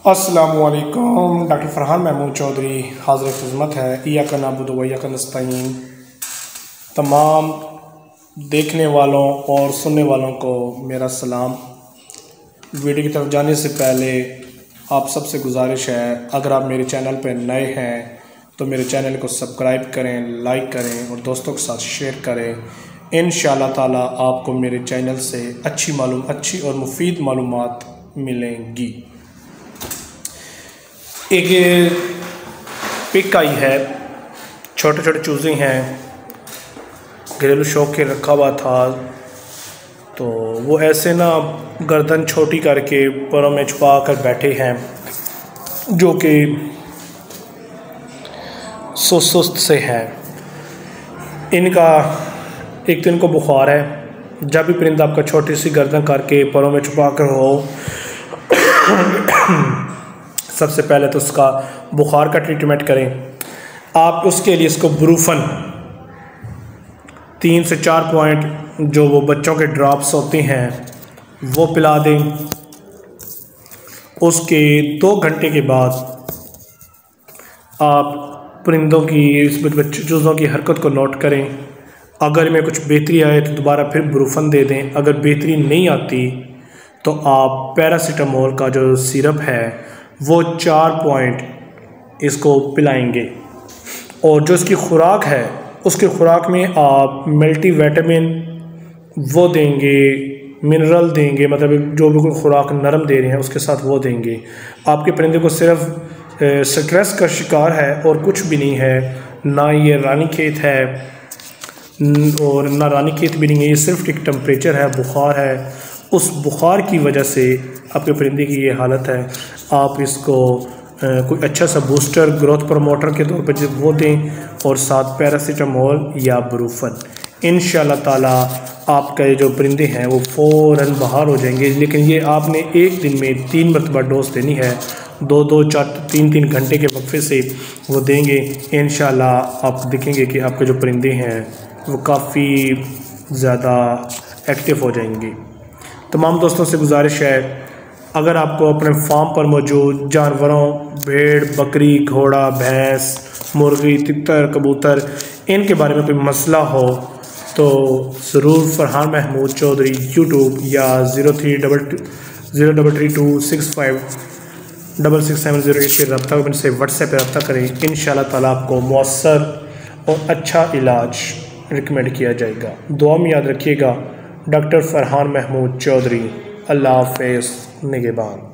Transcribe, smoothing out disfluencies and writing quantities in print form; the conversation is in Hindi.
अस्सलामुअलैकुम। डॉक्टर फरहान महमूद चौधरी हाज़िर खिदमत है। इय्याका नअबुदु व इय्याका नस्तईन। तमाम देखने वालों और सुनने वालों को मेरा सलाम। वीडियो की तरफ जाने से पहले आप सबसे गुजारिश है, अगर आप मेरे चैनल पर नए हैं तो मेरे चैनल को सब्सक्राइब करें, लाइक करें और दोस्तों के साथ शेयर करें। इंशाअल्लाह ताला आपको मेरे चैनल से अच्छी और मुफीद मालूमात मिलेंगी। एक पिक आई है, छोटे छोटे चूज़े हैं, घरेलू शौक के रखा हुआ था, तो वो ऐसे ना गर्दन छोटी करके पैरों में छुपा कर बैठे हैं, जो कि सुस्त से हैं। इनका एक दिन को बुखार है। जब भी परिंदा आपका छोटी सी गर्दन करके पैरों में छुपा कर हो, सबसे पहले तो उसका बुखार का ट्रीटमेंट करें। आप उसके लिए इसको ब्रूफन 3 से 4 पॉइंट जो वो बच्चों के ड्रॉप्स होते हैं वो पिला दें। उसके 2 घंटे के बाद आप परिंदों की, इस चूज़ों की हरकत को नोट करें। अगर में कुछ बेहतरी आए तो दोबारा फिर ब्रूफन दे दें। अगर बेहतरी नहीं आती तो आप पैरासीटामोल का जो सिरप है वो 4 पॉइंट इसको पिलाएंगे। और जो इसकी खुराक है, उसकी खुराक में आप मल्टीविटामिन वो देंगे, मिनरल देंगे, मतलब जो बिल्कुल खुराक नरम दे रहे हैं उसके साथ वो देंगे। आपके परिंदे को सिर्फ स्ट्रेस का शिकार है और कुछ भी नहीं है। ना ये रानीखेत है और ना रानीखेत भी नहीं है, ये सिर्फ एक टेम्परेचर है, बुखार है। उस बुखार की वजह से आपके परिंदे की ये हालत है। आप इसको कोई अच्छा सा बूस्टर, ग्रोथ प्रमोटर के तौर पर जब वो दें और साथ पैरासीटामोल या ब्रूफन। इंशाअल्लाह ताला आपका ये जो परिंदे हैं वो फ़ौरन बाहर हो जाएंगे। लेकिन ये आपने एक दिन में 3 मरतबा डोज देनी है, 2-2, 4-3 घंटे के वक्फे से वो देंगे। इंशाअल्लाह आप देखेंगे कि आपके जो परिंदे हैं वो काफ़ी ज़्यादा एक्टिव हो जाएंगे। तमाम दोस्तों से गुजारिश है, अगर आपको अपने फार्म पर मौजूद जानवरों, भेड़, बकरी, घोड़ा, भैंस, मुर्गी, तितर, कबूतर, इनके बारे में कोई मसला हो तो ज़रूर फरहान महमूद चौधरी यूट्यूब या 0332656670 के रब्ता से व्हाट्सएप पर रब्ता करें। इंशाअल्लाह ताला आपको मौसर और अच्छा इलाज रिकमेंड किया जाएगा। दुआ में याद रखिएगा। डॉक्टर फरहान महमूद चौधरी। अल्लाह हाफ़िज़। निगहबान।